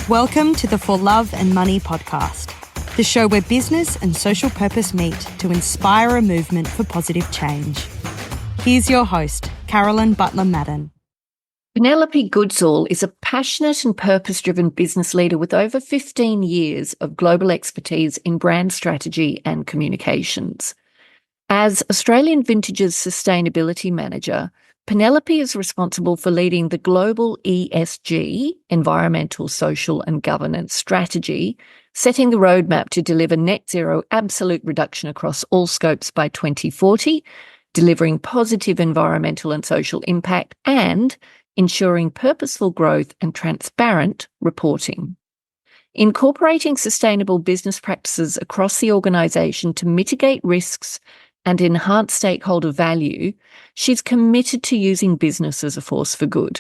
Welcome to the For Love and Money podcast, the show where business and social purpose meet to inspire a movement for positive change. Here's your host, Carolyn Butler-Madden. Penelope Goodsall is a passionate and purpose-driven business leader with over 15 years of global expertise in brand strategy and communications. As Australian Vintage's Sustainability Manager, Penelope is responsible for leading the global ESG, environmental, social and governance strategy, setting the roadmap to deliver net zero absolute reduction across all scopes by 2040, delivering positive environmental and social impact, and ensuring purposeful growth and transparent reporting. Incorporating sustainable business practices across the organisation to mitigate risks and enhance stakeholder value, she's committed to using business as a force for good.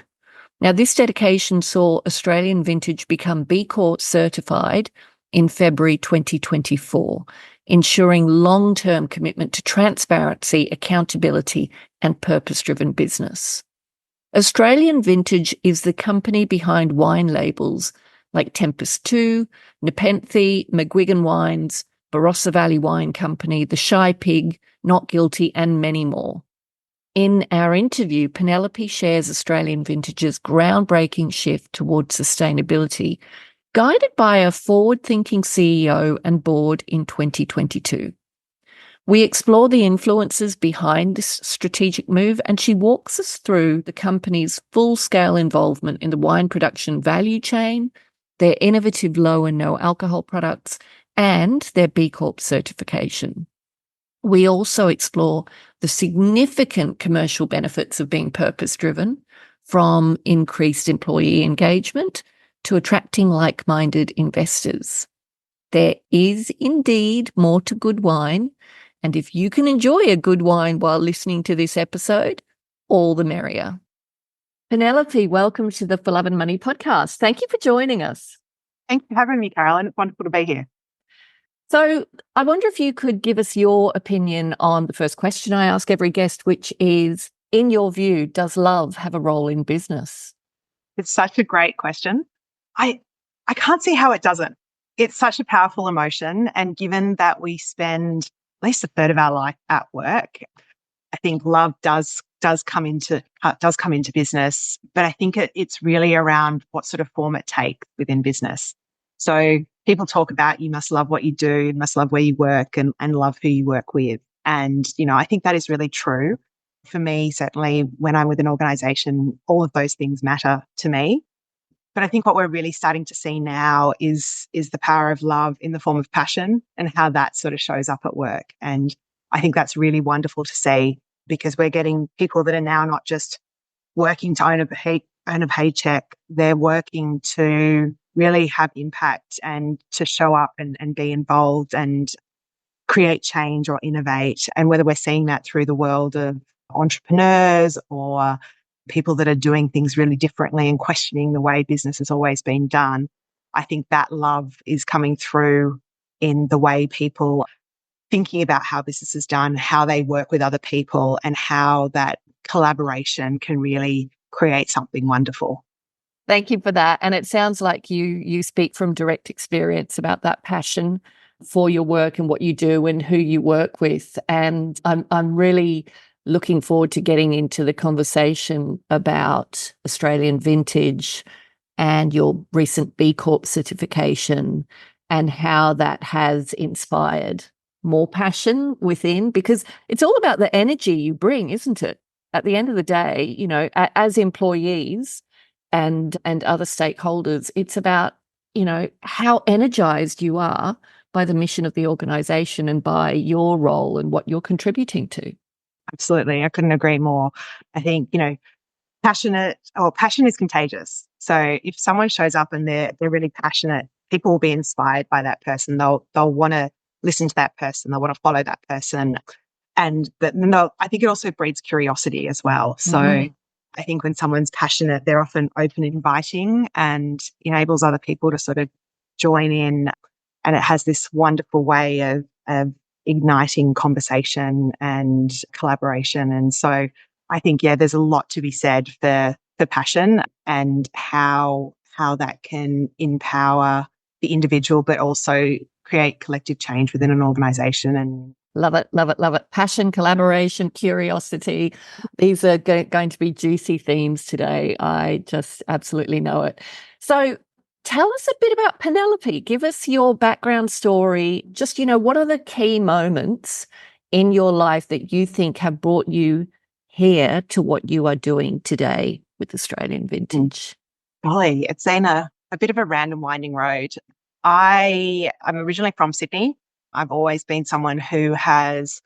Now, this dedication saw Australian Vintage become B Corp certified in February 2024, ensuring long-term commitment to transparency, accountability, and purpose-driven business. Australian Vintage is the company behind wine labels like Tempest 2, Nepenthe, McGuigan Wines, Barossa Valley Wine Company, The Shy Pig, Not Guilty, and many more. In our interview, Penelope shares Australian Vintage's groundbreaking shift towards sustainability, guided by a forward-thinking CEO and board in 2022. We explore the influences behind this strategic move, and she walks us through the company's full-scale involvement in the wine production value chain, their innovative low and no alcohol products, and their B Corp certification. We also explore the significant commercial benefits of being purpose-driven, from increased employee engagement to attracting like-minded investors. There is indeed more to good wine, and if you can enjoy a good wine while listening to this episode, all the merrier. Penelope, welcome to the For Love and Money podcast. Thank you for joining us. Thanks for having me, Carolyn. It's wonderful to be here. So I wonder if you could give us your opinion on the first question I ask every guest, which is, in your view, does love have a role in business? It's such a great question. I can't see how it doesn't. It's such a powerful emotion. And given that we spend at least a third of our life at work, I think love does come into business. But I think it's really around what sort of form it takes within business. So people talk about you must love what you do, you must love where you work and love who you work with. And, I think that is really true. For me, certainly when I'm with an organization, all of those things matter to me. But I think what we're really starting to see now is the power of love in the form of passion and how that sort of shows up at work. And I think that's really wonderful to see, because we're getting people that are now not just working to own a paycheck, they're working to really have impact and to show up and be involved and create change or innovate. And whether we're seeing that through the world of entrepreneurs or people that are doing things really differently and questioning the way business has always been done, I think that love is coming through in the way people thinking about how business is done, how they work with other people, and how that collaboration can really create something wonderful. Thank you for that. And it sounds like you speak from direct experience about that passion for your work and what you do and who you work with. And I'm really looking forward to getting into the conversation about Australian Vintage and your recent B Corp certification and how that has inspired more passion within, because it's all about the energy you bring, isn't it? At the end of the day, as employees and other stakeholders, it's about, how energized you are by the mission of the organization and by your role and what you're contributing to. Absolutely. I couldn't agree more. I think, passion is contagious. So if someone shows up and they're really passionate, people will be inspired by that person. They'll want to listen to that person. They'll want to follow that person. And I think it also breeds curiosity as well. So I think when someone's passionate, they're often open and inviting and enables other people to sort of join in. And it has this wonderful way of igniting conversation and collaboration. And so I think, there's a lot to be said for passion and how how that can empower the individual, but also create collective change within an organization. And love it, love it, love it. Passion, collaboration, curiosity. These are going to be juicy themes today. I just absolutely know it. So tell us a bit about Penelope. Give us your background story. Just, what are the key moments in your life that you think have brought you here to what you are doing today with Australian Vintage? Golly, it's been a bit of a random winding road. I'm originally from Sydney. I've always been someone who has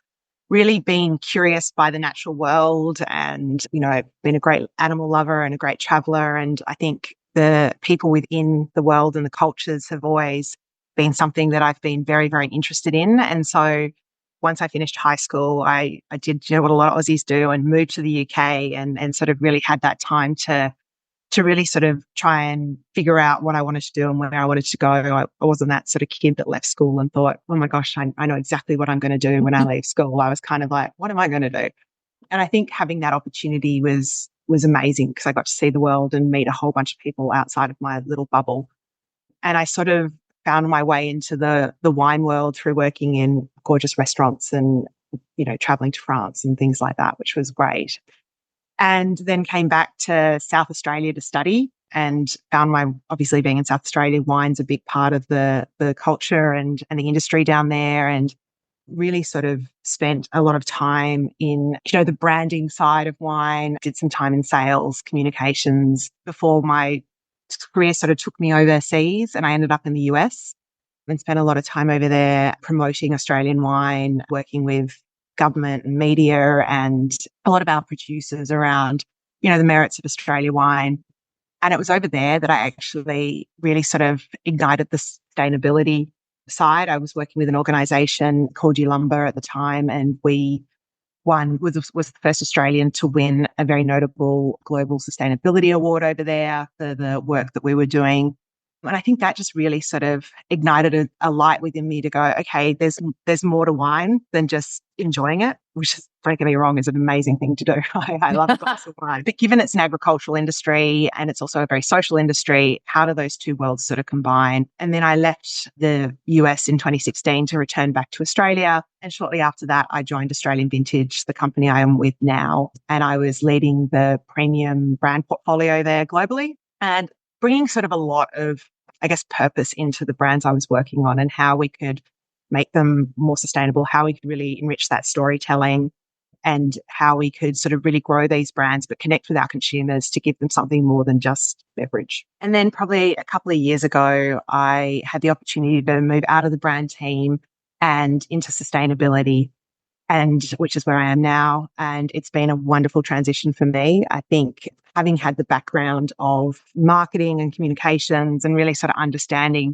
really been curious by the natural world and, been a great animal lover and a great traveler. And I think the people within the world and the cultures have always been something that I've been very, very interested in. And so once I finished high school, I did, what a lot of Aussies do, and moved to the UK and sort of really had that time to really sort of try and figure out what I wanted to do and where I wanted to go. I wasn't that sort of kid that left school and thought, oh my gosh, I know exactly what I'm going to do when I leave school. I was kind of like, what am I going to do? And I think having that opportunity was amazing because I got to see the world and meet a whole bunch of people outside of my little bubble. And I sort of found my way into the wine world through working in gorgeous restaurants and, traveling to France and things like that, which was great. And then came back to South Australia to study and found obviously being in South Australia, wine's a big part of the culture and the industry down there, and really sort of spent a lot of time in, the branding side of wine, did some time in sales, communications before my career sort of took me overseas and I ended up in the US and spent a lot of time over there promoting Australian wine, working with government and media and a lot of our producers around, the merits of Australia wine. And it was over there that I actually really sort of ignited the sustainability side. I was working with an organization called Lumber at the time, and we was the first Australian to win a very notable global sustainability award over there for the work that we were doing. And I think that just really sort of ignited a light within me to go, okay, there's more to wine than just enjoying it, which is, don't get me wrong, is an amazing thing to do. I love a glass of wine. But given it's an agricultural industry and it's also a very social industry, how do those two worlds sort of combine? And then I left the US in 2016 to return back to Australia. And shortly after that, I joined Australian Vintage, the company I am with now. And I was leading the premium brand portfolio there globally and bringing sort of a lot of, I guess, purpose into the brands I was working on and how we could make them more sustainable, how we could really enrich that storytelling and how we could sort of really grow these brands, but connect with our consumers to give them something more than just beverage. And then probably a couple of years ago, I had the opportunity to move out of the brand team and into sustainability, and which is where I am now. And it's been a wonderful transition for me. I think having had the background of marketing and communications and really sort of understanding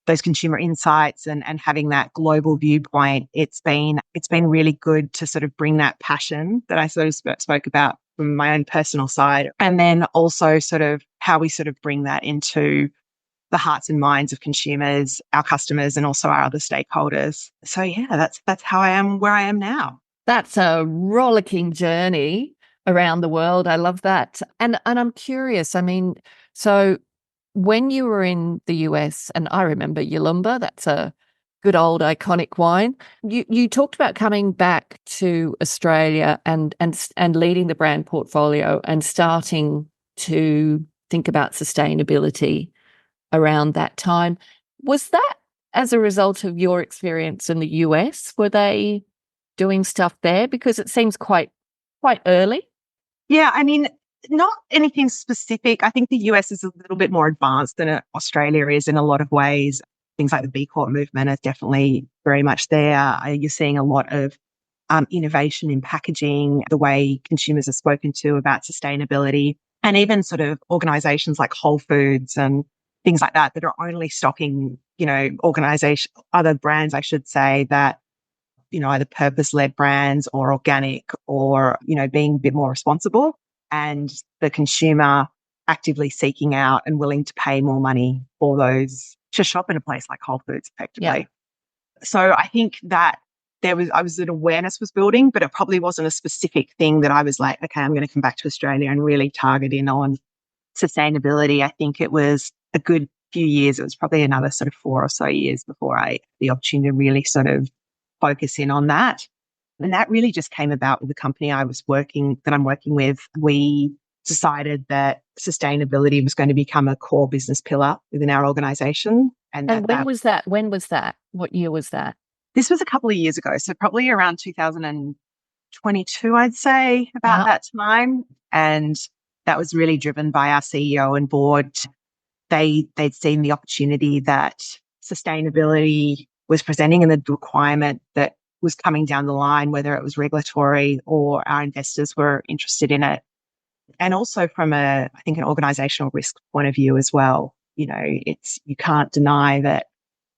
those consumer insights and having that global viewpoint, it's been really good to sort of bring that passion that I sort of spoke about from my own personal side. And then also sort of how we sort of bring that into the hearts and minds of consumers, our customers, and also our other stakeholders. So yeah, that's how I am where I am now. That's a rollicking journey around the world. I love that. And I'm curious, so when you were in the US, and I remember Yalumba, that's a good old iconic wine. You talked about coming back to Australia and leading the brand portfolio and starting to think about sustainability around that time. Was that as a result of your experience in the US? Were they doing stuff there? Because it seems quite early. Yeah, not anything specific. I think the US is a little bit more advanced than Australia is in a lot of ways. Things like the B Corp movement are definitely very much there. You're seeing a lot of innovation in packaging, the way consumers are spoken to about sustainability, and even sort of organizations like Whole Foods and things like that are only stocking, other brands, I should say, that, either purpose-led brands or organic or, being a bit more responsible, and the consumer actively seeking out and willing to pay more money for those to shop in a place like Whole Foods effectively. Yeah. So I think that an awareness was building, but it probably wasn't a specific thing that I was like, okay, I'm going to come back to Australia and really target in on sustainability. I think it was a good few years. It was probably another sort of 4 or so years before I had the opportunity to really sort of focus in on that. And that really just came about with the company I'm working with. We decided that sustainability was going to become a core business pillar within our organization. And when was that? When was that? What year was that? This was a couple of years ago. So probably around 2022, I'd say, about that time. And that was really driven by our CEO and board. They'd seen the opportunity that sustainability was presenting and the requirement that was coming down the line, whether it was regulatory or our investors were interested in it. And also from I think an organizational risk point of view as well. You can't deny that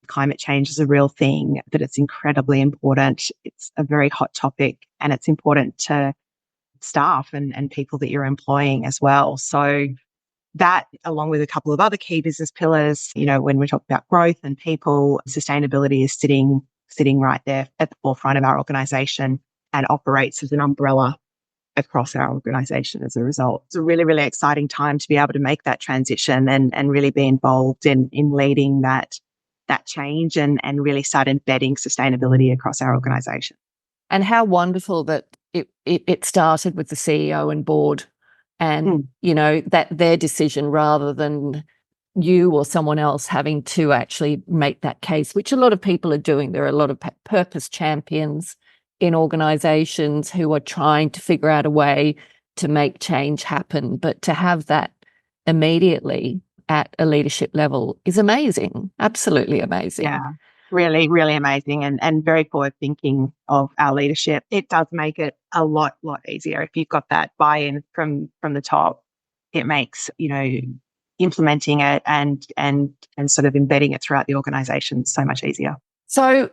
climate change is a real thing, that it's incredibly important. It's a very hot topic and it's important to staff and people that you're employing as well. So that, along with a couple of other key business pillars, when we talk about growth and people, sustainability is sitting right there at the forefront of our organization and operates as an umbrella across our organization as a result. It's a really, really exciting time to be able to make that transition and really be involved in leading that change and really start embedding sustainability across our organization. And how wonderful that it started with the CEO and board and, that their decision rather than you or someone else having to actually make that case, which a lot of people are doing. There are a lot of purpose champions in organizations who are trying to figure out a way to make change happen. But to have that immediately at a leadership level is amazing. Absolutely amazing. Yeah, really, really amazing and very forward thinking of our leadership. It does make it a lot easier if you've got that buy-in from the top. It makes, implementing it and sort of embedding it throughout the organization so much easier. So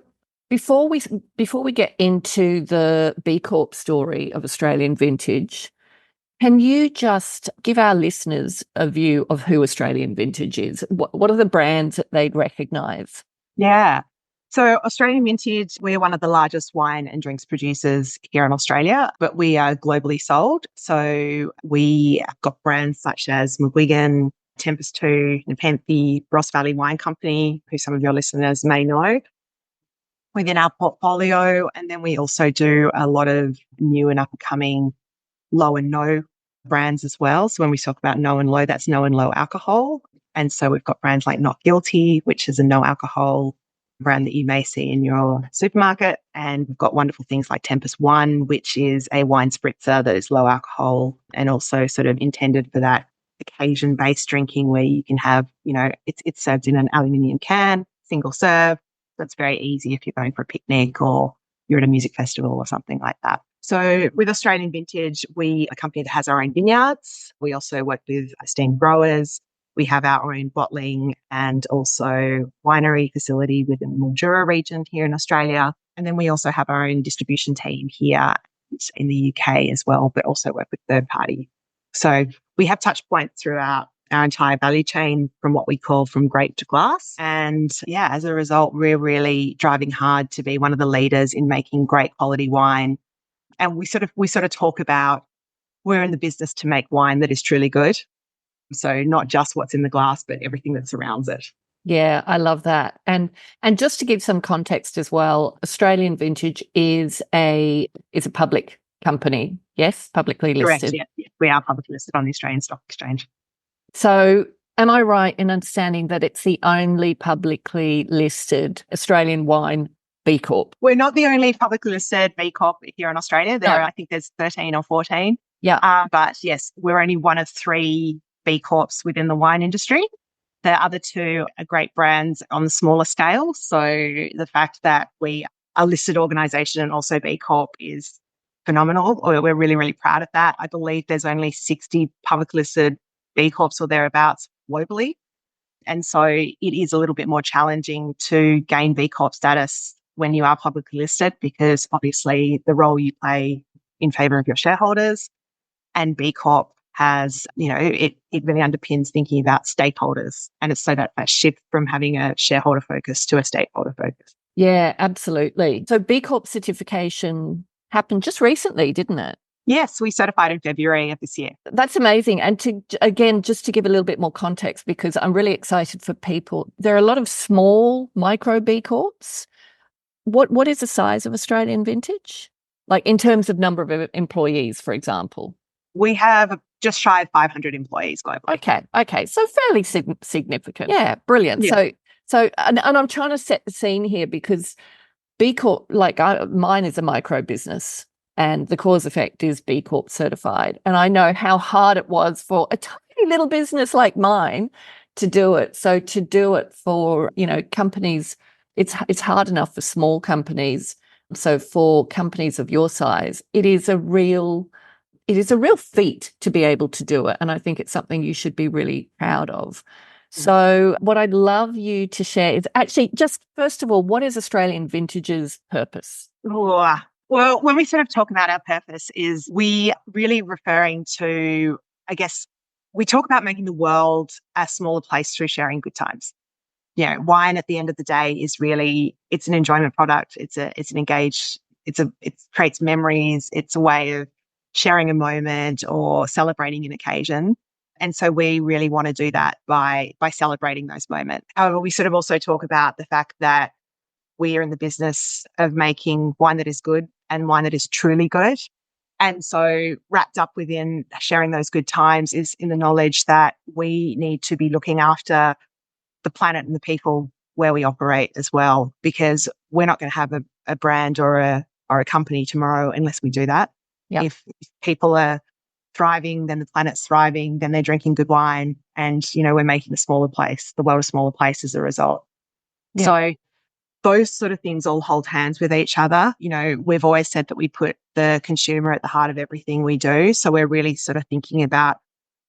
before we get into the B Corp story of Australian Vintage, can you just give our listeners a view of who Australian Vintage is? What are the brands that they'd recognise? Yeah. So Australian Vintage, we're one of the largest wine and drinks producers here in Australia, but we are globally sold. So we have got brands such as McGuigan, Tempest 2, Nepenthe, Ross Valley Wine Company, who some of your listeners may know, within our portfolio. And then we also do a lot of new and up-and-coming low and no brands as well. So when we talk about no and low, that's no and low alcohol. And so we've got brands like Not Guilty, which is a no alcohol brand that you may see in your supermarket. And we've got wonderful things like Tempest 1, which is a wine spritzer that is low alcohol and also sort of intended for that occasion-based drinking where you can have, it's served in an aluminium can, single serve. So it's very easy if you're going for a picnic or you're at a music festival or something like that. So with Australian Vintage, we're a company that has our own vineyards. We also work with esteemed growers. We have our own bottling and also winery facility within the Mildura region here in Australia. And then we also have our own distribution team here in the UK as well, but also work with third party. So we have touch points throughout our entire value chain from what we call from grape to glass. And yeah, as a result, we're really driving hard to be one of the leaders in making great quality wine. And we sort of talk about we're in the business to make wine that is truly good. So not just what's in the glass, but everything that surrounds it. Yeah, I love that. And just to give some context as well, Australian Vintage is a public company. Yes, publicly listed. Correct. Yeah. We are publicly listed on the Australian Stock Exchange. So am I right in understanding that it's the only publicly listed Australian wine B Corp? We're not the only publicly listed B Corp here in Australia. I think there's 13 or 14. Yeah. But yes, we're only one of 3 B Corps within the wine industry. The other 2 are great brands on the smaller scale. So the fact that we are a listed organisation and also B Corp is phenomenal. We're really, really proud of that. I believe there's only 60 publicly listed B Corps or thereabouts globally. And so it is a little bit more challenging to gain B Corp status when you are publicly listed because obviously the role you play in favour of your shareholders and B Corp has, it really underpins thinking about stakeholders. And it's so that shift from having a shareholder focus to a stakeholder focus. Yeah, absolutely. So B Corp certification happened just recently, didn't it? Yes, we certified in February of this year. That's amazing. And just to give a little bit more context, because I'm really excited for people. There are a lot of small micro B Corps. What is the size of Australian Vintage? Like in terms of number of employees, for example? We have just shy of 500 employees globally. Okay. So fairly significant. Yeah, brilliant. Yeah. And I'm trying to set the scene here because B Corp, mine is a micro business and the cause effect is B Corp certified. And I know how hard it was for a tiny little business like mine to do it. So to do it for, companies, it's hard enough for small companies. So for companies of your size, it is a real feat to be able to do it. And I think it's something you should be really proud of. So what I'd love you to share is actually just, first of all, what is Australian Vintage's purpose? Oh, well, when we sort of talk about our purpose is we really referring to, I guess, we talk about making the world a smaller place through sharing good times. Wine at the end of the day is really, it's an enjoyment product. It's an engaged, it creates memories. It's a way of sharing a moment or celebrating an occasion. And so we really want to do that by celebrating those moments. However, we sort of also talk about the fact that we are in the business of making wine that is good and wine that is truly good. And so wrapped up within sharing those good times is in the knowledge that we need to be looking after the planet and the people where we operate as well, because we're not going to have a brand or a company tomorrow unless we do that. Yep. If people are thriving, then the planet's thriving, then they're drinking good wine, and we're making the world a smaller place as a result. Yep. So those sort of things all hold hands with each other. We've always said that we put the consumer at the heart of everything we do. So we're really sort of thinking about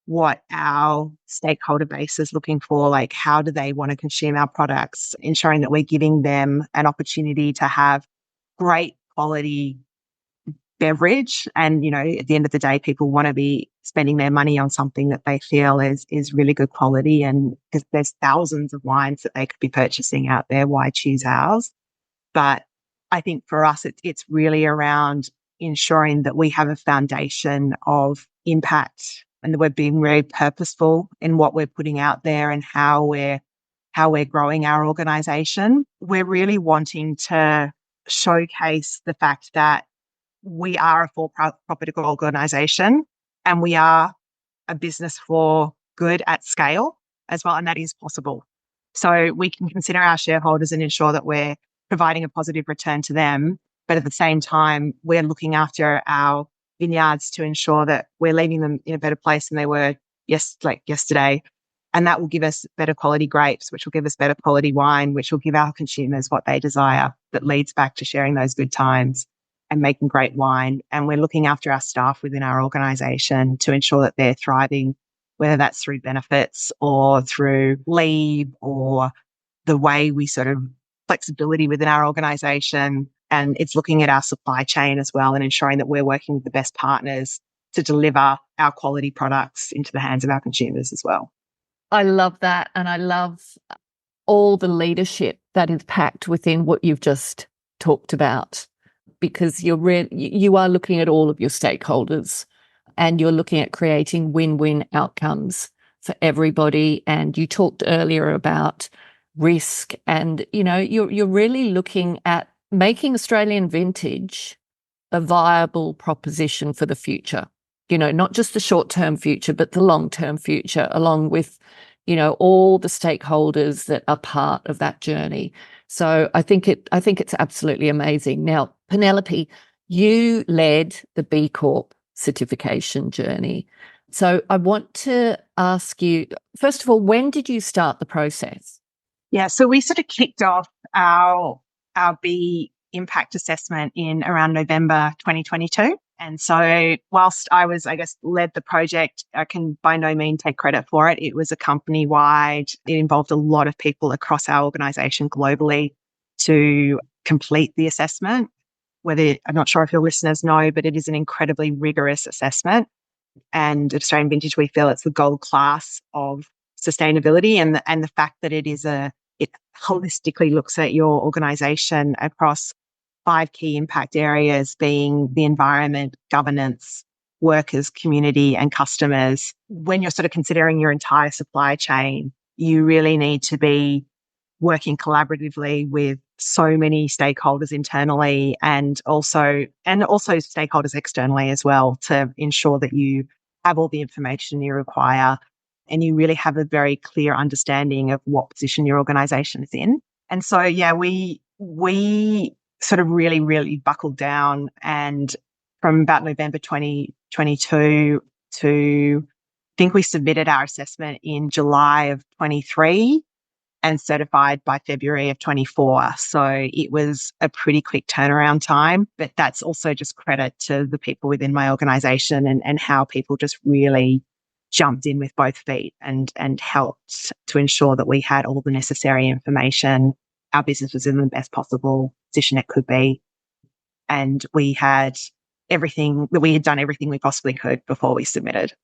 what our stakeholder base is looking for, like how do they want to consume our products, ensuring that we're giving them an opportunity to have great quality beverage. And, at the end of the day, people want to be spending their money on something that they feel is really good quality. And because there's thousands of wines that they could be purchasing out there, why choose ours? But I think for us, it's really around ensuring that we have a foundation of impact and that we're being very purposeful in what we're putting out there and how we're growing our organization. We're really wanting to showcase the fact that we are a for-profit organization and we are a business for good at scale as well, and that is possible. So we can consider our shareholders and ensure that we're providing a positive return to them, but at the same time, we're looking after our vineyards to ensure that we're leaving them in a better place than they were yesterday. And that will give us better quality grapes, which will give us better quality wine, which will give our consumers what they desire. That leads back to sharing those good times and making great wine. And we're looking after our staff within our organization to ensure that they're thriving, whether that's through benefits or through leave or the way we sort of flexibility within our organization. And it's looking at our supply chain as well and ensuring that we're working with the best partners to deliver our quality products into the hands of our consumers as well. I love that. And I love all the leadership that is packed within what you've just talked about, because you are looking at all of your stakeholders and you're looking at creating win-win outcomes for everybody. And you talked earlier about risk and, you're really looking at making Australian Vintage a viable proposition for the future, not just the short-term future, but the long-term future, along with, all the stakeholders that are part of that journey. So I think it's absolutely amazing. Now, Penelope, you led the B Corp certification journey. So I want to ask you, first of all, when did you start the process? Yeah, so we sort of kicked off our B impact assessment in around November 2022. And so whilst I was, led the project, I can by no means take credit for it. It was a company-wide. It involved a lot of people across our organisation globally to complete the assessment. I'm not sure if your listeners know, but it is an incredibly rigorous assessment. And at Australian Vintage, we feel it's the gold class of sustainability, and the fact that it holistically looks at your organisation across 5 key impact areas, being the environment, governance, workers, community, and customers. When you're sort of considering your entire supply chain, you really need to be working collaboratively with so many stakeholders internally and also stakeholders externally as well, to ensure that you have all the information you require and you really have a very clear understanding of what position your organization is in. And so, yeah, we sort of really, really buckled down, and from about November 2022 to, I think we submitted our assessment in July of 23 and certified by February of 24. So it was a pretty quick turnaround time, but that's also just credit to the people within my organization and how people just really jumped in with both feet and helped to ensure that we had all the necessary information. Our business was in the best possible position it could be. And we had done everything we possibly could before we submitted.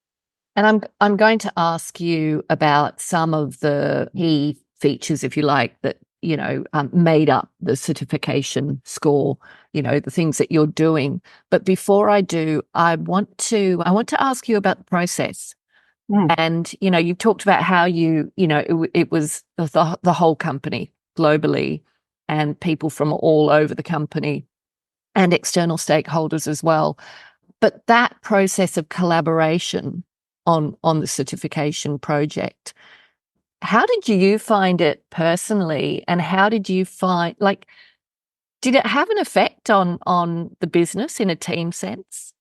And I'm going to ask you about some of the key features, if you like, that, made up the certification score, the things that you're doing. But before I do, I want to ask you about the process. And, you've talked about how it was the whole company globally and people from all over the company and external stakeholders as well. But that process of collaboration on the certification project, how did you find it personally? And how did you find, did it have an effect on the business in a team sense?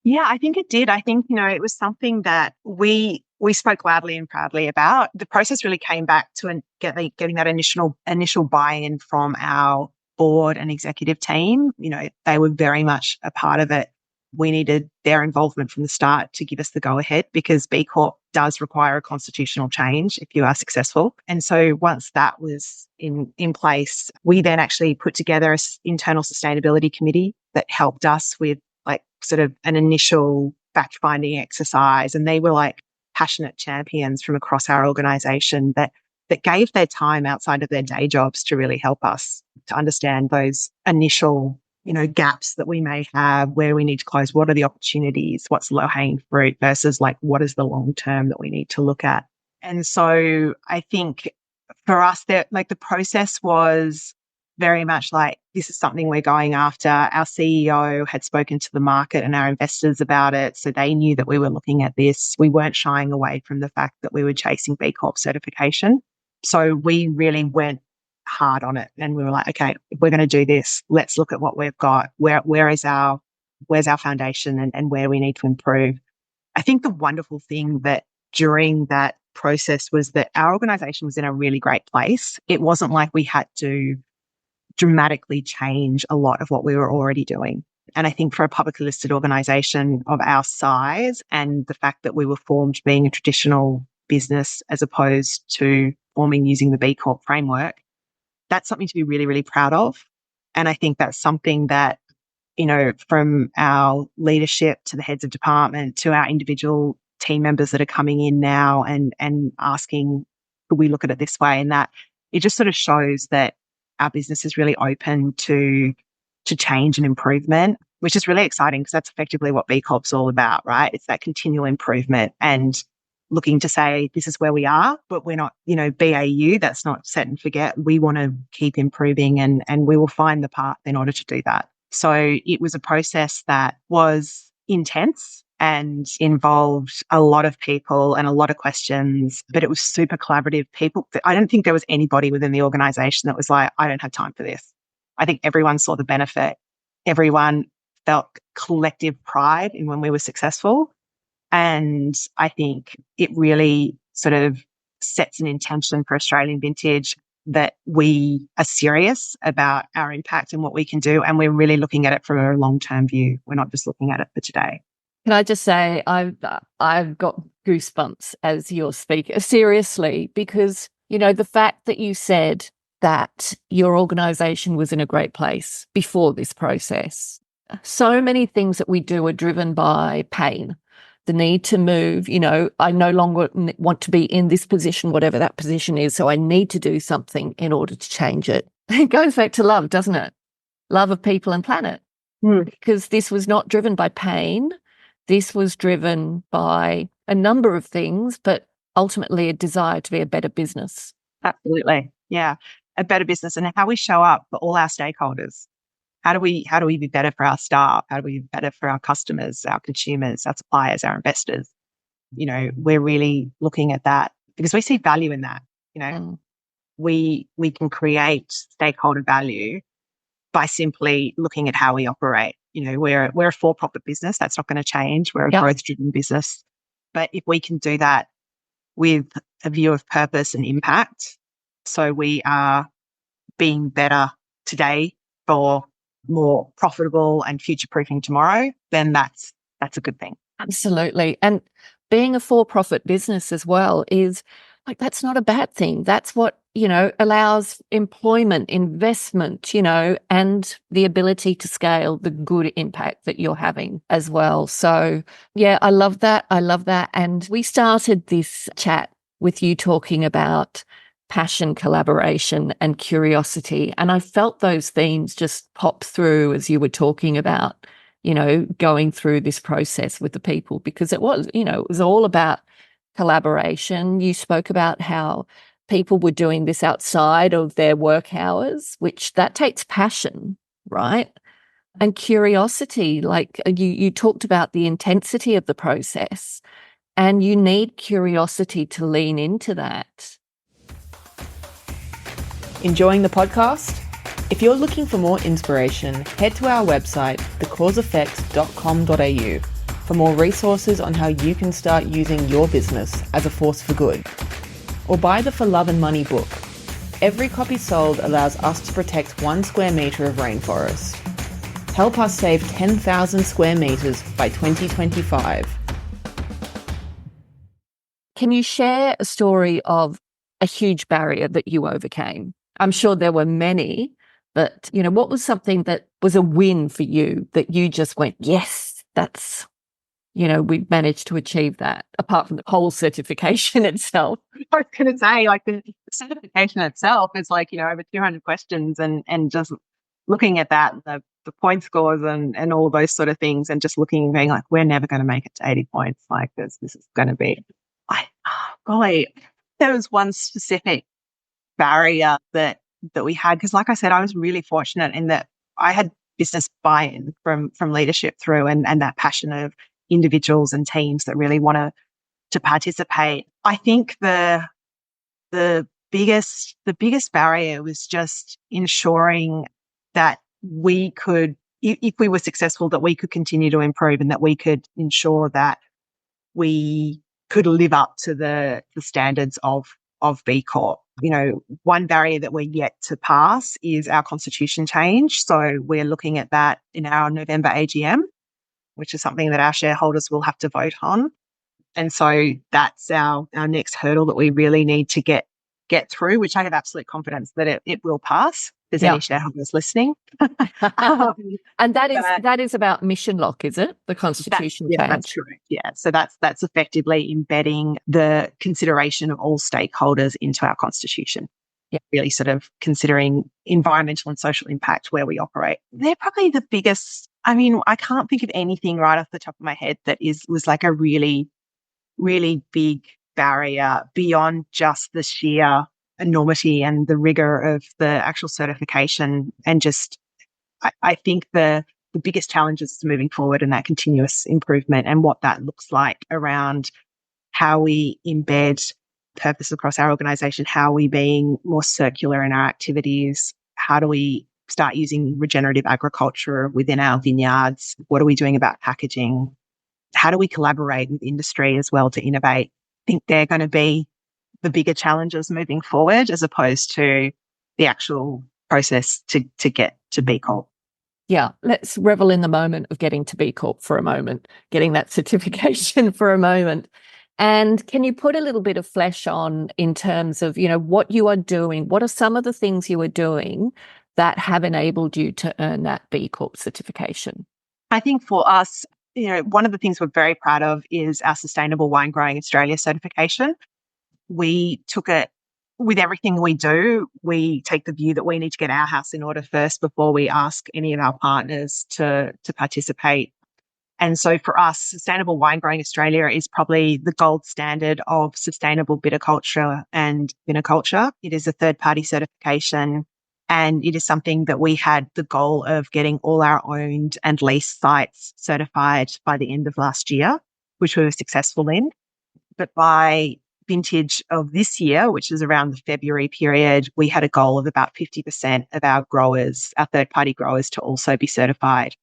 Yeah, I think it did. I think, it was something that we spoke loudly and proudly about. The process really came back to getting that initial buy-in from our board and executive team. They were very much a part of it. We needed their involvement from the start to give us the go-ahead, because B Corp does require a constitutional change if you are successful. And so once that was in place, we then actually put together an internal sustainability committee that helped us with sort of an initial fact-finding exercise. And they were passionate champions from across our organization that gave their time outside of their day jobs to really help us to understand those initial gaps that we may have, where we need to close, what are the opportunities, what's low-hanging fruit versus what is the long term that we need to look at. And so I think for us, the process was very much this is something we're going after. Our CEO had spoken to the market and our investors about it, so they knew that we were looking at this. We weren't shying away from the fact that we were chasing B Corp certification. So we really went hard on it, and we were like, okay, if we're going to do this, let's look at what we've got. Where's our foundation and where we need to improve. I think the wonderful thing that during that process was that our organization was in a really great place. It wasn't like we had to dramatically change a lot of what we were already doing. And I think for a publicly listed organization of our size, and the fact that we were formed being a traditional business as opposed to forming using the B Corp framework, that's something to be really, really proud of. And I think that's something that, from our leadership to the heads of department to our individual team members that are coming in now and asking, could we look at it this way and that, it just sort of shows that our business is really open to change and improvement, which is really exciting, because that's effectively what B Corp's all about, right? It's that continual improvement and looking to say, this is where we are, but we're not, BAU, that's not set and forget. We want to keep improving, and we will find the path in order to do that. So it was a process that was intense and involved a lot of people and a lot of questions, but it was super collaborative. I don't think there was anybody within the organization that was like, I don't have time for this. I think everyone saw the benefit. Everyone felt collective pride in when we were successful. And I think it really sort of sets an intention for Australian Vintage that we are serious about our impact and what we can do. And we're really looking at it from a long-term view. We're not just looking at it for today. Can I just say, I've got goosebumps as your speaker, seriously, because, the fact that you said that your organisation was in a great place before this process. So many things that we do are driven by pain, the need to move. I no longer want to be in this position, whatever that position is, so I need to do something in order to change it. It goes back to love, doesn't it? Love of people and planet. Because this was not driven by pain. this was driven by a number of things, but ultimately a desire to be a better business. Absolutely. Yeah. A better business and how we show up for all our stakeholders. How do we be better for our staff? How do we be better for our customers, our consumers, our suppliers, our investors? We're really looking at that because we see value in that. We can create stakeholder value by simply looking at how we operate. We're a for-profit business. That's not going to change. We're a growth-driven business. But if we can do that with a view of purpose and impact, so we are being better today for more profitable and future-proofing tomorrow, then that's a good thing. Absolutely. And being a for-profit business as well is that's not a bad thing. That's what, allows employment, investment, and the ability to scale the good impact that you're having as well. So yeah, I love that. And we started this chat with you talking about passion, collaboration, and curiosity. And I felt those themes just pop through as you were talking about, going through this process with the people, because it was all about collaboration. You spoke about how people were doing this outside of their work hours, which that takes passion, right? And curiosity, like you talked about the intensity of the process, and you need curiosity to lean into that. Enjoying the podcast? If you're looking for more inspiration, head to our website, thecauseeffects.com.au, for more resources on how you can start using your business as a force for good. Or buy the For Love and Money book. Every copy sold allows us to protect 1 square metre of rainforest. Help us save 10,000 square metres by 2025. Can you share a story of a huge barrier that you overcame? I'm sure there were many, but, what was something that was a win for you that you just went, yes, that's, we've managed to achieve that, apart from the whole certification itself? I was going to say, the certification itself is over 200 questions and just looking at that, the point scores and all those sort of things, and just looking and being we're never going to make it to 80 points. This is going to be, there was one specific barrier that we had, because like I said, I was really fortunate in that I had business buy-in from leadership through and that passion of individuals and teams that really want to participate. I think the biggest barrier was just ensuring that we could, if we were successful, that we could continue to improve and that we could ensure that we could live up to the standards of B Corp. One barrier that we're yet to pass is our constitution change. So we're looking at that in our November AGM, which is something that our shareholders will have to vote on. And so that's our next hurdle that we really need to get through, which I have absolute confidence that it will pass. If there's any shareholders listening. And that is about mission lock, is it? The constitution change. That's correct. Yeah. So that's effectively embedding the consideration of all stakeholders into our constitution. Yeah. Really sort of considering environmental and social impact where we operate. They're probably the biggest. I can't think of anything right off the top of my head that was a really, really big barrier beyond just the sheer enormity and the rigor of the actual certification. And just, I think the biggest challenge is moving forward and that continuous improvement and what that looks like around how we embed purpose across our organization, how are we being more circular in our activities, how do we start using regenerative agriculture within our vineyards, what are we doing about packaging, how do we collaborate with industry as well to innovate. I think they're going to be the bigger challenges moving forward as opposed to the actual process to get to B Corp. Yeah, let's revel in the moment of getting to B Corp for a moment, getting that certification for a moment. And can you put a little bit of flesh on in terms of, what you are doing? What are some of the things you are doing that have enabled you to earn that B Corp certification? I think for us, one of the things we're very proud of is our Sustainable Wine Growing Australia certification. We took it with everything we do. We take the view that we need to get our house in order first before we ask any of our partners to participate. And so for us, Sustainable Wine Growing Australia is probably the gold standard of sustainable viticulture and viniculture. It is a third-party certification, and it is something that we had the goal of getting all our owned and leased sites certified by the end of last year, which we were successful in. But by vintage of this year, which is around the February period, we had a goal of about 50% of our growers, our third-party growers, to also be certified.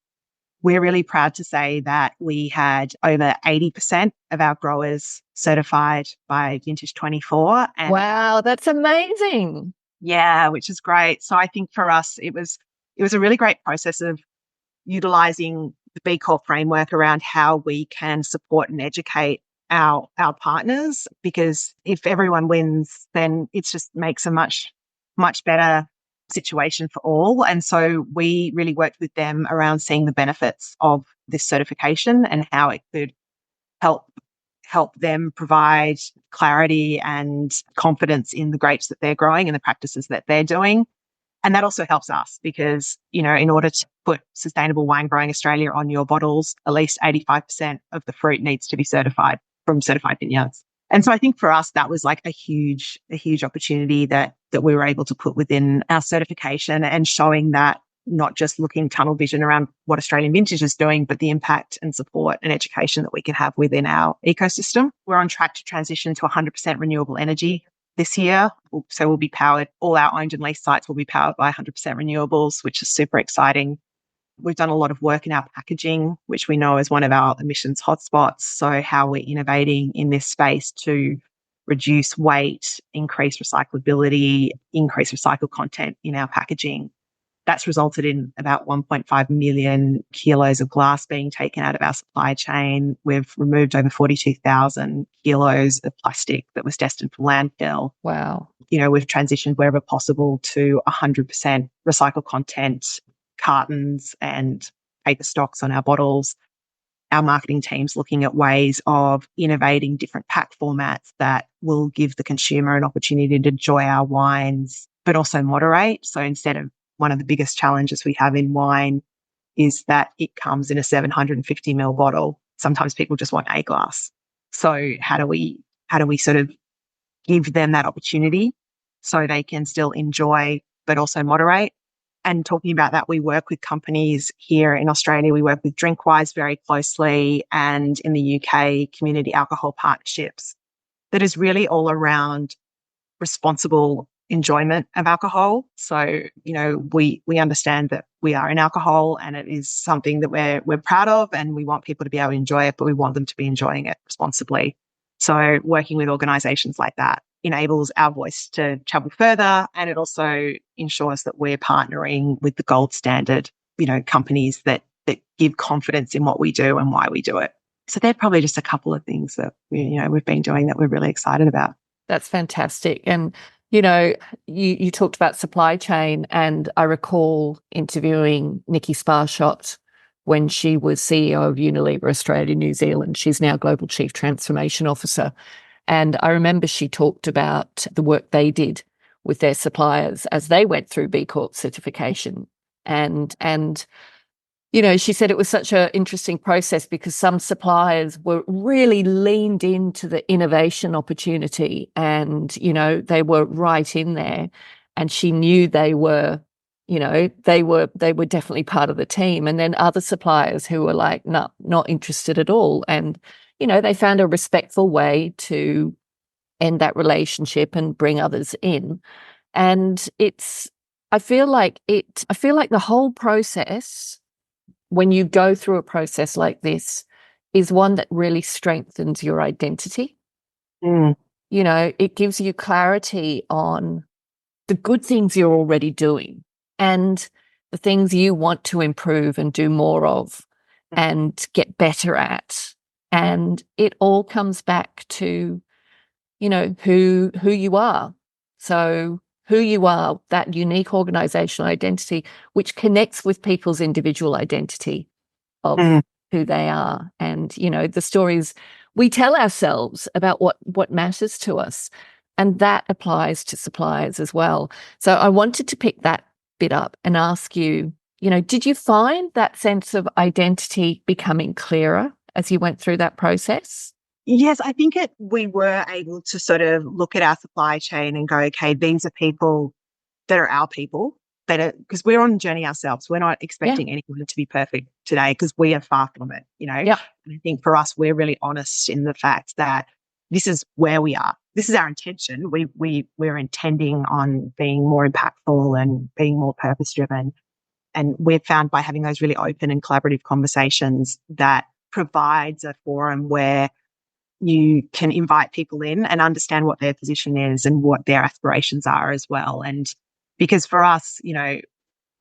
We're really proud to say that we had over 80% of our growers certified by vintage 24. And wow, that's amazing. yeah, which is great. So I think for us, it was a really great process of utilizing the B Corp framework around how we can support and educate our partners, because if everyone wins, then it just makes a much better situation for all. And so we really worked with them around seeing the benefits of this certification and how it could help them provide clarity and confidence in the grapes that they're growing and the practices that they're doing. And that also helps us because, in order to put Sustainable Wine Growing Australia on your bottles, at least 85% of the fruit needs to be certified from certified vineyards. And so I think for us, that was like a huge opportunity that we were able to put within our certification, and showing that not just looking tunnel vision around what Australian Vintage is doing, but the impact and support and education that we can have within our ecosystem. We're on track to transition to 100% renewable energy this year. So we'll be powered, all our owned and leased sites will be powered by 100% renewables, which is super exciting. We've done a lot of work in our packaging, which we know is one of our emissions hotspots. So how we're innovating in this space to reduce weight, increase recyclability, increase recycled content in our packaging. That's resulted in about 1.5 million kilos of glass being taken out of our supply chain. We've removed over 42,000 kilos of plastic that was destined for landfill. Wow. We've transitioned wherever possible to 100% recycled content, cartons and paper stocks on our bottles. Our marketing team's looking at ways of innovating different pack formats that will give the consumer an opportunity to enjoy our wines, but also moderate. So instead of, one of the biggest challenges we have in wine is that it comes in a 750 ml bottle. Sometimes people just want a glass. So how do we sort of give them that opportunity so they can still enjoy, but also moderate? And talking about that, we work with companies here in Australia. We work with Drinkwise very closely, and in the UK, Community Alcohol Partnerships, that is really all around responsible enjoyment of alcohol. So, we understand that we are in alcohol and it is something that we're proud of, and we want people to be able to enjoy it, but we want them to be enjoying it responsibly. So working with organizations like that enables our voice to travel further, and it also ensures that we're partnering with the gold standard, companies that give confidence in what we do and why we do it. So they're probably just a couple of things that we've been doing that we're really excited about. That's fantastic. And you talked about supply chain, and I recall interviewing Nikki Sparshott when she was CEO of Unilever Australia New Zealand. She's now Global Chief Transformation Officer. And I remember she talked about the work they did with their suppliers as they went through B Corp certification. And she said it was such an interesting process because some suppliers were really leaned into the innovation opportunity, and, they were right in there, and she knew they were definitely part of the team. And then other suppliers who were like, no, not interested at all. And, they found a respectful way to end that relationship and bring others in. And I feel like the whole process, when you go through a process like this, is one that really strengthens your identity. It gives you clarity on the good things you're already doing and the things you want to improve and do more of and get better at. And it all comes back to, who you are. So who you are, that unique organizational identity, which connects with people's individual identity of who they are. And, the stories we tell ourselves about what matters to us. And that applies to suppliers as well. So I wanted to pick that bit up and ask you, Did you find that sense of identity becoming clearer as you went through that process? Yes, I think we were able to sort of look at our supply chain and go, okay, these are people that are our people, that are, because we're on a journey ourselves. We're not expecting anyone to be perfect today because we are far from it, Yeah. And I think for us, we're really honest in the fact that this is where we are. This is our intention. We're intending on being more impactful and being more purpose driven. And we've found by having those really open and collaborative conversations that provides a forum where you can invite people in and understand what their position is and what their aspirations are as well. And because for us,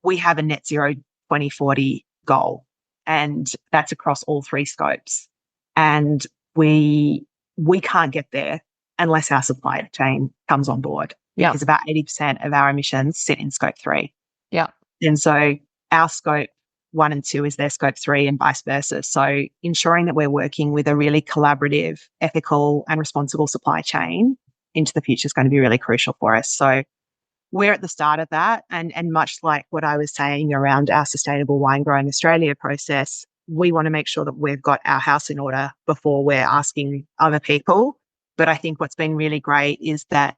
we have a net zero 2040 goal, and that's across all three scopes. And we can't get there unless our supply chain comes on board, because about 80% of our emissions sit in scope 3. Yeah. And so our scope 1 and 2 is their scope 3 and vice versa. So ensuring that we're working with a really collaborative, ethical and responsible supply chain into the future is going to be really crucial for us. So we're at the start of that. And much like what I was saying around our Sustainable Wine Growing Australia process, we want to make sure that we've got our house in order before we're asking other people. But I think what's been really great is that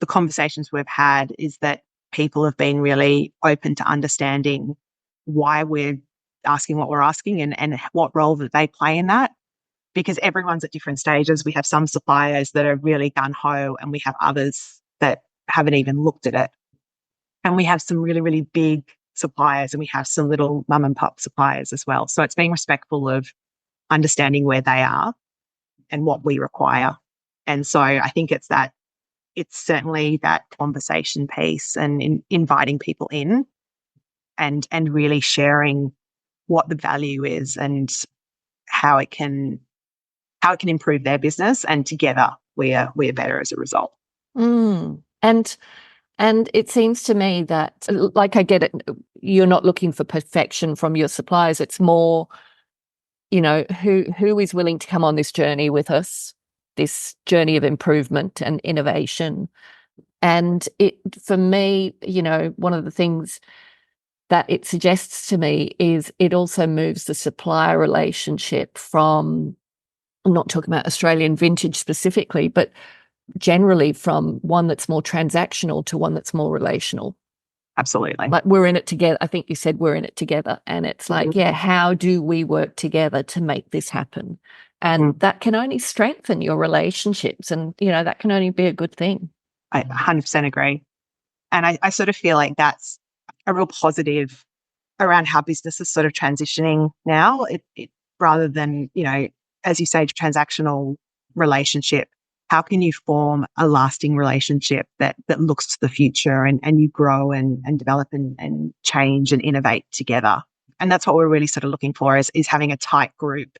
the conversations we've had is that people have been really open to understanding why we're asking what we're asking and what role that they play in that, because everyone's at different stages. We have some suppliers that are really gung-ho and we have others that haven't even looked at it. And we have some really, really big suppliers and we have some little mum and pop suppliers as well. So it's being respectful of understanding where they are and what we require. And so I think it's certainly that conversation piece and inviting people in and really sharing what the value is and how it can improve their business. And together we are better as a result. And it seems to me that, like, I get it, you're not looking for perfection from your suppliers. It's more, who is willing to come on this journey with us, this journey of improvement and innovation. And for me, one of the things that it suggests to me is it also moves the supplier relationship from, I'm not talking about Australian vintage specifically, but generally from one that's more transactional to one that's more relational. Absolutely. Like, we're in it together. I think you said we're in it together. And it's like, how do we work together to make this happen? And that can only strengthen your relationships. And, that can only be a good thing. I 100% agree. And I sort of feel like that's a real positive around how business is sort of transitioning now. It rather than, as you say, transactional relationship, how can you form a lasting relationship that looks to the future and you grow and develop and change and innovate together? And that's what we're really sort of looking for is having a tight group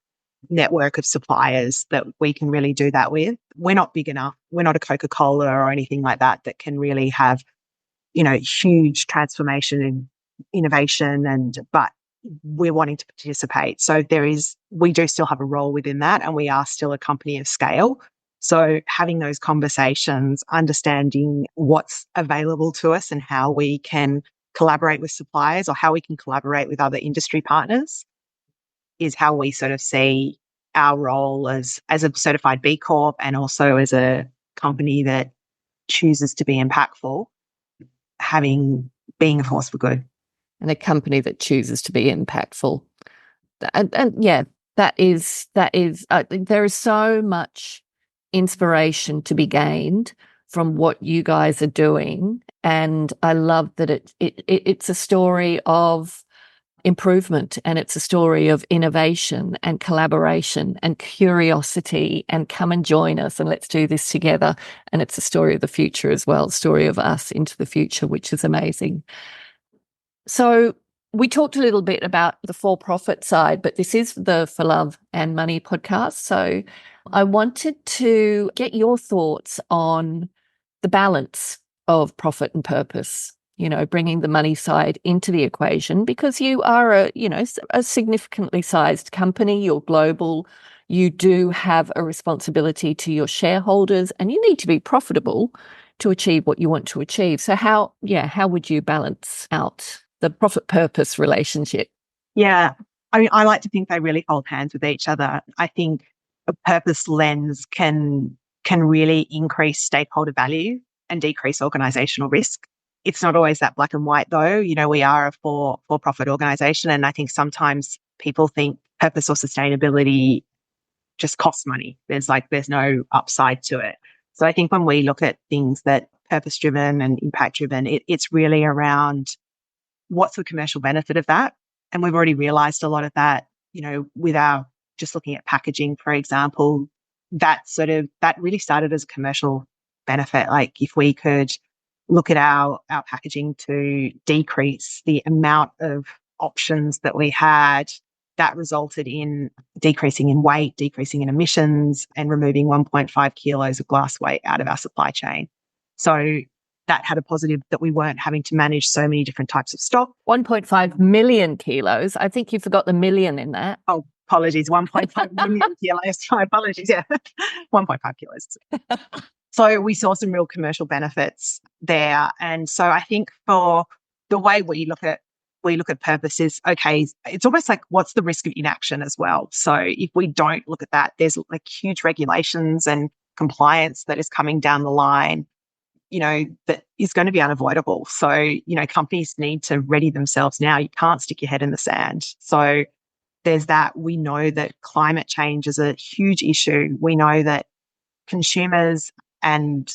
network of suppliers that we can really do that with. We're not big enough. We're not a Coca-Cola or anything like that can really have, huge transformation and innovation but we're wanting to participate. So we do still have a role within that and we are still a company of scale. So having those conversations, understanding what's available to us and how we can collaborate with suppliers or how we can collaborate with other industry partners is how we sort of see our role as a certified B Corp and also as a company that chooses to be impactful, being a force for good. And a company that chooses to be impactful. And yeah, that is there is so much inspiration to be gained from what you guys are doing. And I love that it's a story of improvement and it's a story of innovation and collaboration and curiosity and come and join us and let's do this together. And it's a story of the future as well, story of us into the future, which is amazing. So we talked a little bit about the for-profit side, but this is the For Love and Money podcast. So I wanted to get your thoughts on the balance of profit and purpose, bringing the money side into the equation, because you are a significantly sized company, you're global, you do have a responsibility to your shareholders and you need to be profitable to achieve what you want to achieve. So how would you balance out the profit-purpose relationship? Yeah. I mean, I like to think they really hold hands with each other. I think a purpose lens can really increase stakeholder value and decrease organizational risk. It's not always that black and white though. We are a for-profit organization, and I think sometimes people think purpose or sustainability just costs money. There's no upside to it. So I think when we look at things that purpose-driven and impact-driven, it's really around what's the commercial benefit of that. And we've already realized a lot of that, with our just looking at packaging, for example, that really started as a commercial benefit. Like if we could look at our packaging to decrease the amount of options that we had, that resulted in decreasing in weight, decreasing in emissions, and removing 1.5 kilos of glass weight out of our supply chain. So that had a positive that we weren't having to manage so many different types of stock. 1.5 million kilos. I think you forgot the million in that. Oh, apologies. 1.5 million kilos. My apologies. Yeah. 1.5 kilos. So we saw some real commercial benefits there. And so I think for the way we look at purpose is, okay, it's almost like what's the risk of inaction as well. So if we don't look at that, there's like huge regulations and compliance that is coming down the line, that is going to be unavoidable. So, companies need to ready themselves now. You can't stick your head in the sand. So there's that. We know that climate change is a huge issue. We know that consumers and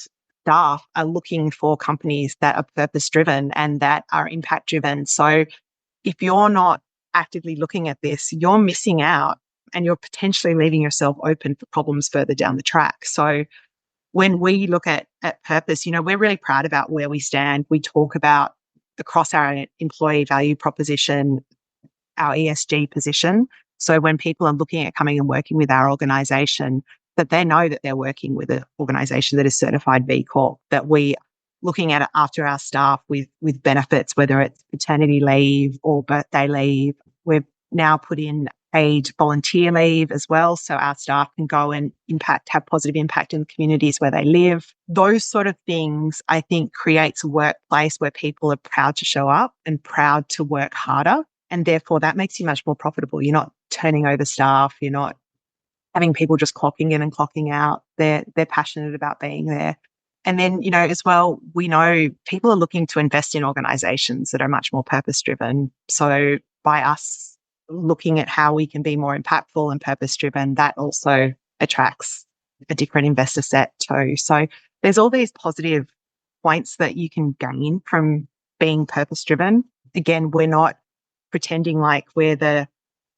staff are looking for companies that are purpose-driven and that are impact-driven. So if you're not actively looking at this, you're missing out and you're potentially leaving yourself open for problems further down the track. So when we look at purpose, we're really proud about where we stand. We talk about across our employee value proposition, our ESG position. So when people are looking at coming and working with our organisation, that they know that they're working with an organisation that is certified B Corp, that we looking at it after our staff with benefits, whether it's paternity leave or birthday leave. We've now put in paid volunteer leave as well, so our staff can go and have positive impact in the communities where they live. Those sort of things, I think, creates a workplace where people are proud to show up and proud to work harder. And therefore, that makes you much more profitable. You're not turning over staff. You're not having people just clocking in and clocking out. They're passionate about being there. And then, as well, we know people are looking to invest in organizations that are much more purpose-driven. So by us looking at how we can be more impactful and purpose-driven, that also attracts a different investor set too. So there's all these positive points that you can gain from being purpose-driven. Again, we're not pretending like we're the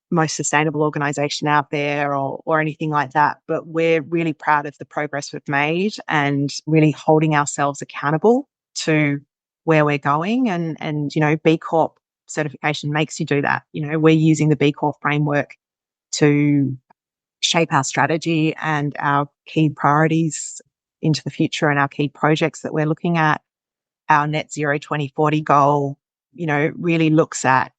most sustainable organization out there or anything like that, but we're really proud of the progress we've made and really holding ourselves accountable to where we're going. And B Corp certification makes you do that. We're using the B Corp framework to shape our strategy and our key priorities into the future and our key projects that we're looking at. Our net zero 2040 goal, really looks at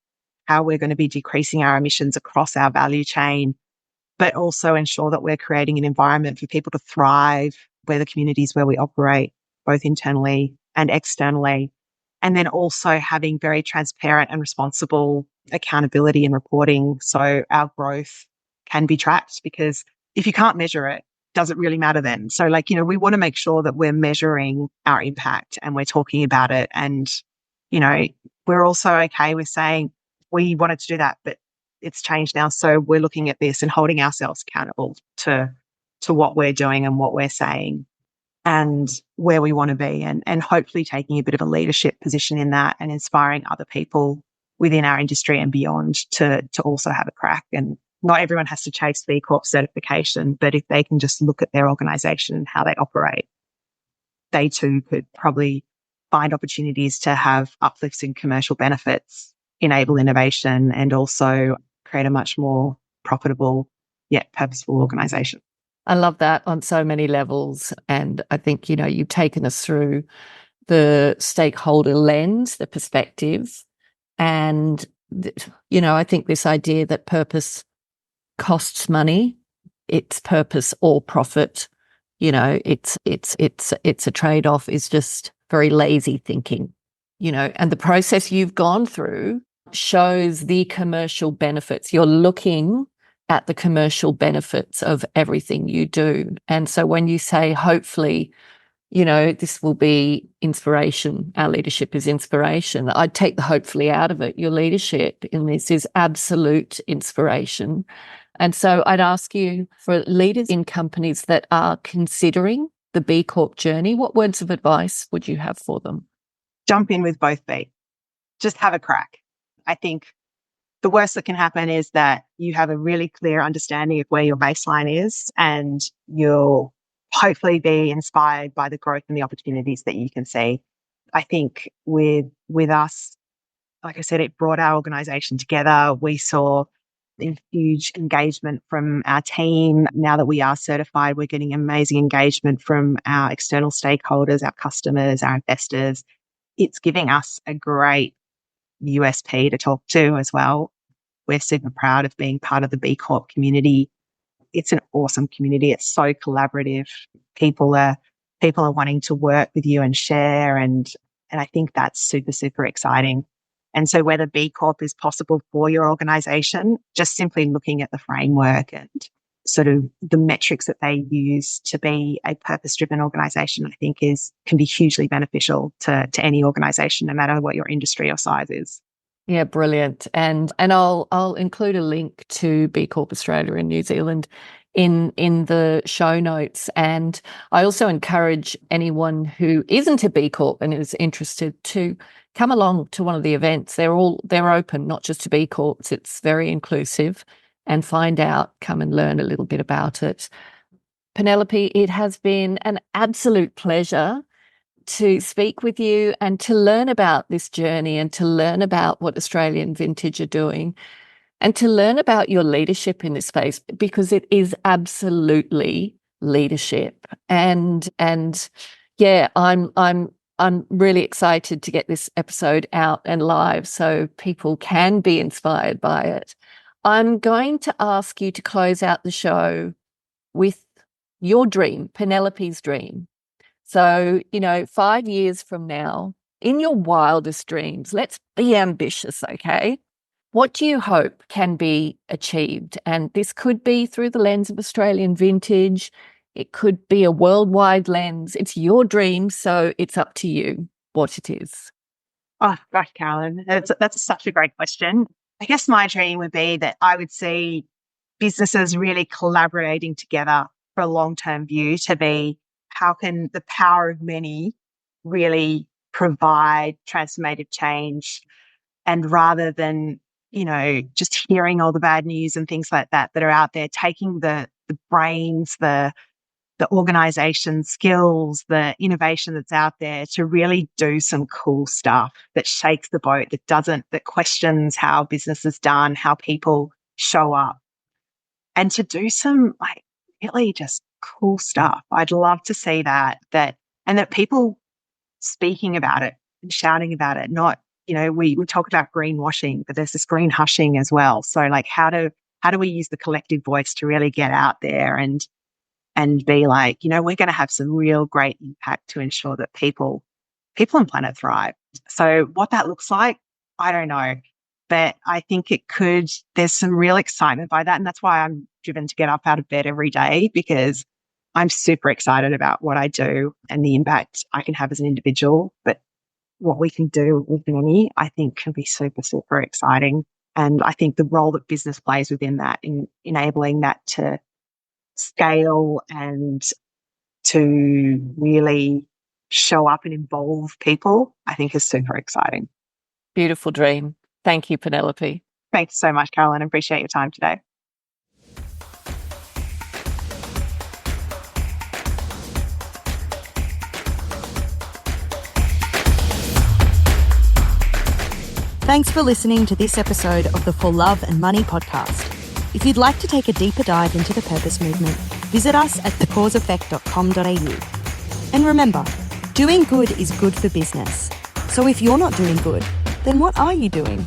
how we're going to be decreasing our emissions across our value chain, but also ensure that we're creating an environment for people to thrive, where the communities where we operate, both internally and externally. And then also having very transparent and responsible accountability and reporting so our growth can be tracked, because if you can't measure it, does it really matter then? So we want to make sure that we're measuring our impact and we're talking about it. And, we're also okay with saying we wanted to do that, but it's changed now. So we're looking at this and holding ourselves accountable to what we're doing and what we're saying and where we want to be, and hopefully taking a bit of a leadership position in that and inspiring other people within our industry and beyond to also have a crack. And not everyone has to chase B Corp certification, but if they can just look at their organization and how they operate, they too could probably find opportunities to have uplifts in commercial benefits, enable innovation, and also create a much more profitable yet purposeful organization. I love that on so many levels. And I think, you've taken us through the stakeholder lens, the perspective. And, I think this idea that purpose costs money, it's purpose or profit, it's a trade-off is just very lazy thinking. and the process you've gone through shows the commercial benefits. You're looking at the commercial benefits of everything you do. And so when you say, hopefully, this will be inspiration, our leadership is inspiration, I'd take the hopefully out of it. Your leadership in this is absolute inspiration. And so I'd ask you, for leaders in companies that are considering the B Corp journey, what words of advice would you have for them? Jump in with both feet. Just have a crack. I think the worst that can happen is that you have a really clear understanding of where your baseline is, and you'll hopefully be inspired by the growth and the opportunities that you can see. I think with us, like I said, it brought our organization together. We saw huge engagement from our team. Now that we are certified, we're getting amazing engagement from our external stakeholders, our customers, our investors. It's giving us a great USP to talk to as well. We're super proud of being part of the B Corp community. It's an awesome community. It's so collaborative. People are wanting to work with you and share, and I think that's super, super exciting. And so whether B Corp is possible for your organization, just simply looking at the framework and sort of the metrics that they use to be a purpose-driven organization, I think can be hugely beneficial to any organization, no matter what your industry or size is. Yeah, brilliant. And I'll include a link to B Corp Australia and New Zealand in the show notes. And I also encourage anyone who isn't a B Corp and is interested to come along to one of the events. They're open, not just to B Corps. It's very inclusive, and come and learn a little bit about it. Penelope, it has been an absolute pleasure to speak with you and to learn about this journey and to learn about what Australian Vintage are doing and to learn about your leadership in this space, because it is absolutely leadership. And yeah, I'm really excited to get this episode out and live so people can be inspired by it. I'm going to ask you to close out the show with your dream, Penelope's dream. So, 5 years from now, in your wildest dreams, let's be ambitious, okay? What do you hope can be achieved? And this could be through the lens of Australian Vintage. It could be a worldwide lens. It's your dream, so it's up to you what it is. Oh, gosh, Carolyn, that's such a great question. I guess my dream would be that I would see businesses really collaborating together for a long-term view to be, how can the power of many really provide transformative change? And rather than, just hearing all the bad news and things like that are out there, taking the brains, the organization skills, the innovation that's out there to really do some cool stuff that shakes the boat, that questions how business is done, how people show up, and to do some really just cool stuff. I'd love to see that people speaking about it and shouting about it. Not, we talk about greenwashing, but there's this green hushing as well. So how do we use the collective voice to really get out there and be like, we're going to have some real great impact to ensure that people and planet thrive. So what that looks like, I don't know, but I think there's some real excitement by that. And that's why I'm driven to get up out of bed every day, because I'm super excited about what I do and the impact I can have as an individual. But what we can do with many, I think, can be super, super exciting. And I think the role that business plays within that, in enabling that to scale and to really show up and involve people, I think is super exciting. Beautiful dream. Thank you, Penelope. Thanks so much, Carolyn. I appreciate your time today. Thanks for listening to this episode of the For Love and Money podcast. If you'd like to take a deeper dive into the purpose movement, visit us at thecauseeffect.com.au. And remember, doing good is good for business. So if you're not doing good, then what are you doing?